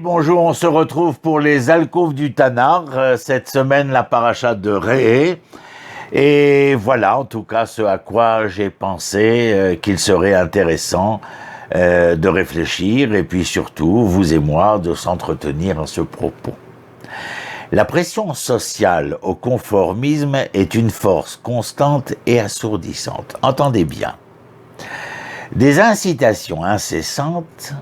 Bonjour, on se retrouve pour les alcôves du Tanakh. Cette semaine, la paracha de Rehé. Et voilà, en tout cas, ce à quoi j'ai pensé qu'il serait intéressant de réfléchir et puis surtout, vous et moi, de s'entretenir à ce propos. La pression sociale au conformisme est une force constante et assourdissante. Entendez bien. Des incitations incessantes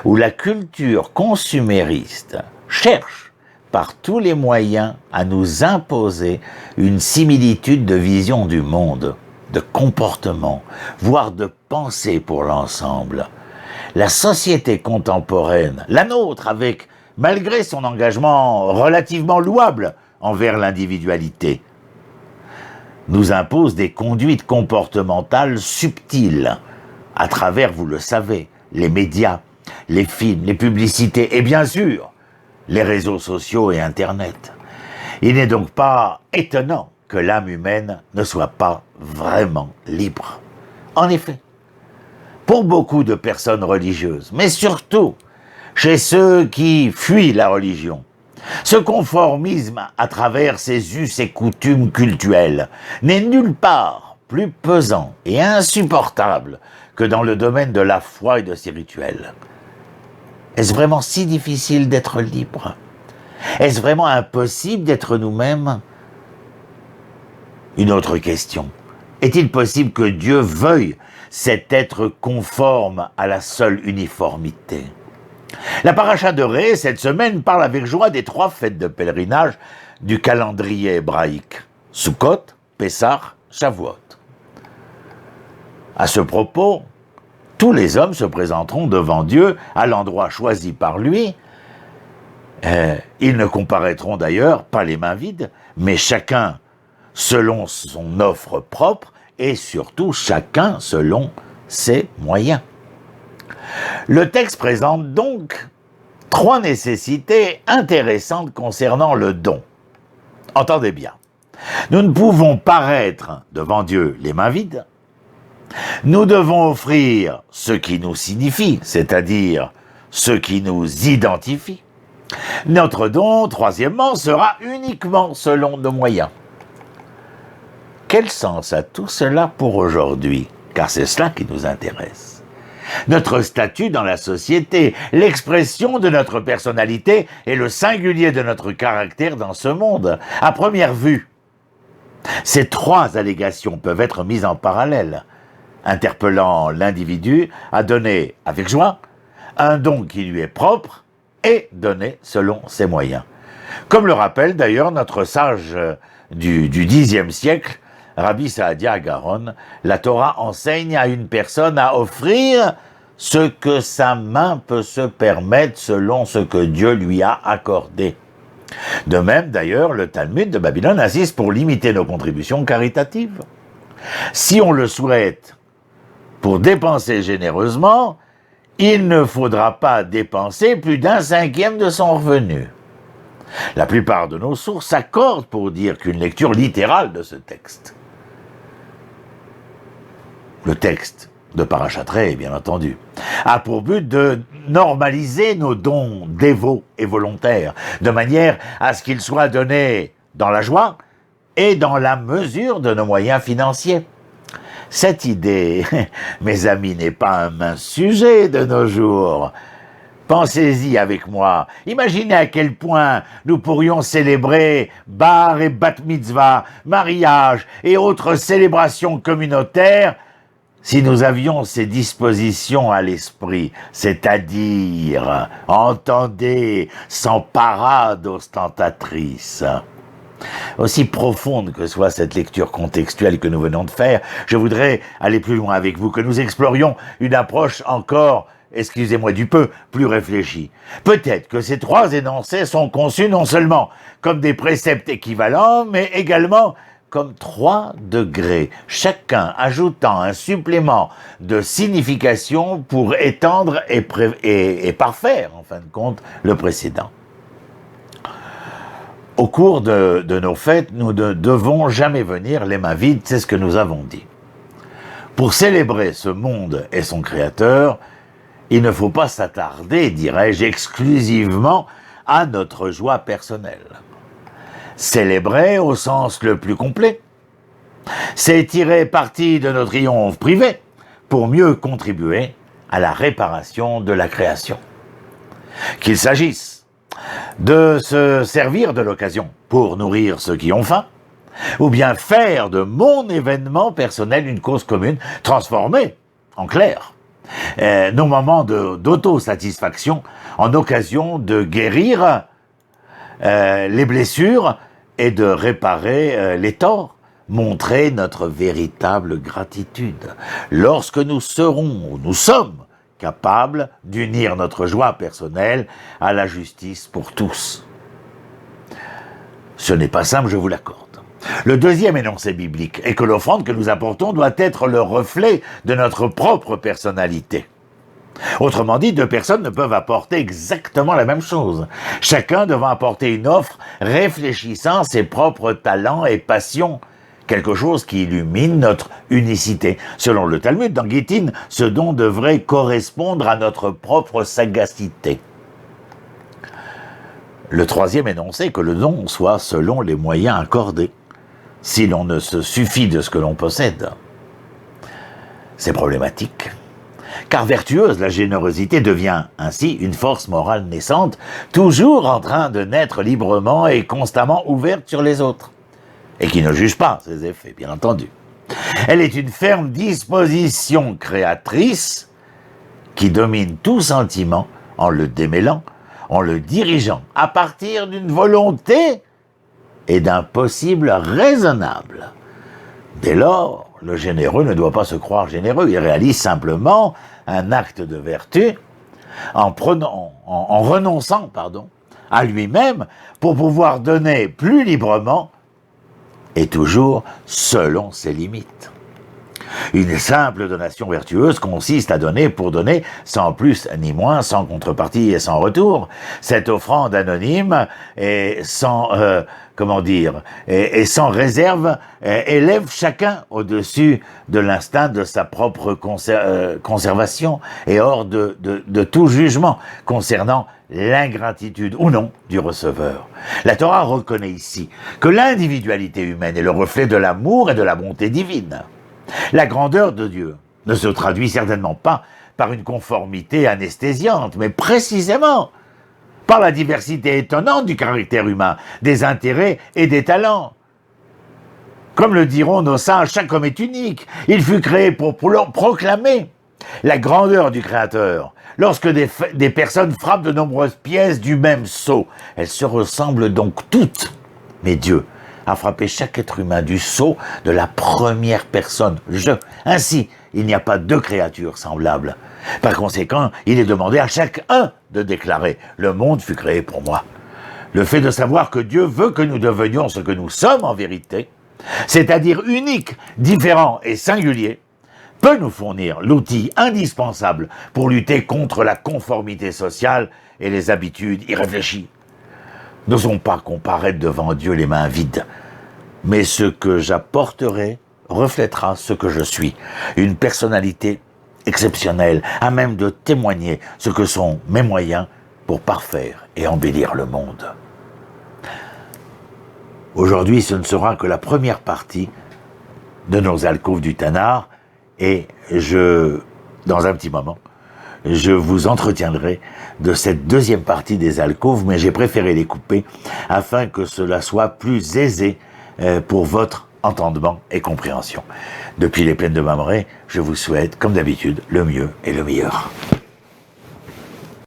où la culture consumériste cherche par tous les moyens à nous imposer une similitude de vision du monde, de comportement, voire de pensée pour l'ensemble. La société contemporaine, la nôtre, avec, malgré son engagement relativement louable envers l'individualité, nous impose des conduites comportementales subtiles à travers, vous le savez, les médias, les films, les publicités et bien sûr, les réseaux sociaux et Internet. Il n'est donc pas étonnant que l'âme humaine ne soit pas vraiment libre. En effet, pour beaucoup de personnes religieuses, mais surtout chez ceux qui fuient la religion, ce conformisme à travers ses us et coutumes cultuelles n'est nulle part plus pesant et insupportable que dans le domaine de la foi et de ses rituels. Est-ce vraiment si difficile d'être libre? Est-ce vraiment impossible d'être nous-mêmes? Une autre question. Est-il possible que Dieu veuille cet être conforme à la seule uniformité? La paracha de Rehé, cette semaine, parle avec joie des 3 fêtes de pèlerinage du calendrier hébraïque. Sukkot, Pessah, Shavuot. À ce propos, tous les hommes se présenteront devant Dieu à l'endroit choisi par lui. Ils ne comparaîtront d'ailleurs pas les mains vides, mais chacun selon son offre propre et surtout chacun selon ses moyens. Le texte présente donc 3 nécessités intéressantes concernant le don. Entendez bien, nous ne pouvons paraître devant Dieu les mains vides. Nous devons offrir ce qui nous signifie, c'est-à-dire ce qui nous identifie. Notre don, troisièmement, sera uniquement selon nos moyens. Quel sens a tout cela pour aujourd'hui? Car c'est cela qui nous intéresse. Notre statut dans la société, l'expression de notre personnalité et le singulier de notre caractère dans ce monde. À première vue, ces 3 allégations peuvent être mises en parallèle, interpellant l'individu à donner avec joie un don qui lui est propre et donner selon ses moyens. Comme le rappelle d'ailleurs notre sage du Xe siècle, Rabbi Saadia Gaon, la Torah enseigne à une personne à offrir ce que sa main peut se permettre selon ce que Dieu lui a accordé. De même d'ailleurs, le Talmud de Babylone insiste pour limiter nos contributions caritatives. Si on le souhaite, pour dépenser généreusement, il ne faudra pas dépenser plus d'1/5 de son revenu. La plupart de nos sources s'accordent pour dire qu'une lecture littérale de ce texte, le texte de Parashat Rehé, bien entendu, a pour but de normaliser nos dons dévots et volontaires, de manière à ce qu'ils soient donnés dans la joie et dans la mesure de nos moyens financiers. Cette idée, mes amis, n'est pas un mince sujet de nos jours. Pensez-y avec moi. Imaginez à quel point nous pourrions célébrer bar et bat mitzvah, mariage et autres célébrations communautaires si nous avions ces dispositions à l'esprit, c'est-à-dire, entendez, sans parade ostentatrice. Aussi profonde que soit cette lecture contextuelle que nous venons de faire, je voudrais aller plus loin avec vous, que nous explorions une approche encore, excusez-moi du peu, plus réfléchie. Peut-être que ces 3 énoncés sont conçus non seulement comme des préceptes équivalents, mais également comme 3 degrés, chacun ajoutant un supplément de signification pour étendre et parfaire, en fin de compte, le précédent. Au cours de nos fêtes, nous ne devons jamais venir les mains vides, c'est ce que nous avons dit. Pour célébrer ce monde et son créateur, il ne faut pas s'attarder, dirais-je, exclusivement à notre joie personnelle. Célébrer au sens le plus complet, c'est tirer parti de nos triomphes privés pour mieux contribuer à la réparation de la création. Qu'il s'agisse de se servir de l'occasion pour nourrir ceux qui ont faim, ou bien faire de mon événement personnel une cause commune, transformer, en clair, nos moments d'autosatisfaction en occasion de guérir les blessures et de réparer les torts, montrer notre véritable gratitude. Lorsque nous sommes capables d'unir notre joie personnelle à la justice pour tous. Ce n'est pas simple, je vous l'accorde. Le deuxième énoncé biblique est que l'offrande que nous apportons doit être le reflet de notre propre personnalité. Autrement dit, deux personnes ne peuvent apporter exactement la même chose, chacun devant apporter une offre réfléchissant ses propres talents et passions, quelque chose qui illumine notre unicité. Selon le Talmud, dans Gittin, ce don devrait correspondre à notre propre sagacité. Le troisième énoncé est que le don soit selon les moyens accordés, si l'on ne se suffit de ce que l'on possède. C'est problématique. Car vertueuse, la générosité devient ainsi une force morale naissante, toujours en train de naître librement et constamment ouverte sur les autres, et qui ne juge pas ses effets, bien entendu. Elle est une ferme disposition créatrice qui domine tout sentiment en le démêlant, en le dirigeant à partir d'une volonté et d'un possible raisonnable. Dès lors, le généreux ne doit pas se croire généreux, il réalise simplement un acte de vertu en renonçant à lui-même pour pouvoir donner plus librement et toujours selon ses limites. Une simple donation vertueuse consiste à donner pour donner, sans plus ni moins, sans contrepartie et sans retour. Cette offrande anonyme et sans, et sans réserve élève chacun au-dessus de l'instinct de sa propre conservation et hors de tout jugement concernant l'ingratitude ou non du receveur. La Torah reconnaît ici que l'individualité humaine est le reflet de l'amour et de la bonté divine. La grandeur de Dieu ne se traduit certainement pas par une conformité anesthésiante, mais précisément par la diversité étonnante du caractère humain, des intérêts et des talents. Comme le diront nos saints, chaque homme est unique. Il fut créé pour proclamer la grandeur du Créateur. Lorsque des personnes frappent de nombreuses pièces du même sceau, elles se ressemblent donc toutes. Mais Dieu a frappé chaque être humain du sceau de la première personne, je. Ainsi, il n'y a pas deux créatures semblables. Par conséquent, il est demandé à chacun de déclarer « Le monde fut créé pour moi ». Le fait de savoir que Dieu veut que nous devenions ce que nous sommes en vérité, c'est-à-dire uniques, différents et singuliers, peut nous fournir l'outil indispensable pour lutter contre la conformité sociale et les habitudes irréfléchies. N'osons pas comparaître devant Dieu les mains vides, mais ce que j'apporterai reflètera ce que je suis, une personnalité exceptionnelle, à même de témoigner ce que sont mes moyens pour parfaire et embellir le monde. Aujourd'hui, ce ne sera que la première partie de nos alcôves du Tanakh, et dans un petit moment, je vous entretiendrai de cette deuxième partie des alcôves, mais j'ai préféré les couper afin que cela soit plus aisé pour votre entendement et compréhension. Depuis les plaines de Mamoré, je vous souhaite, comme d'habitude, le mieux et le meilleur.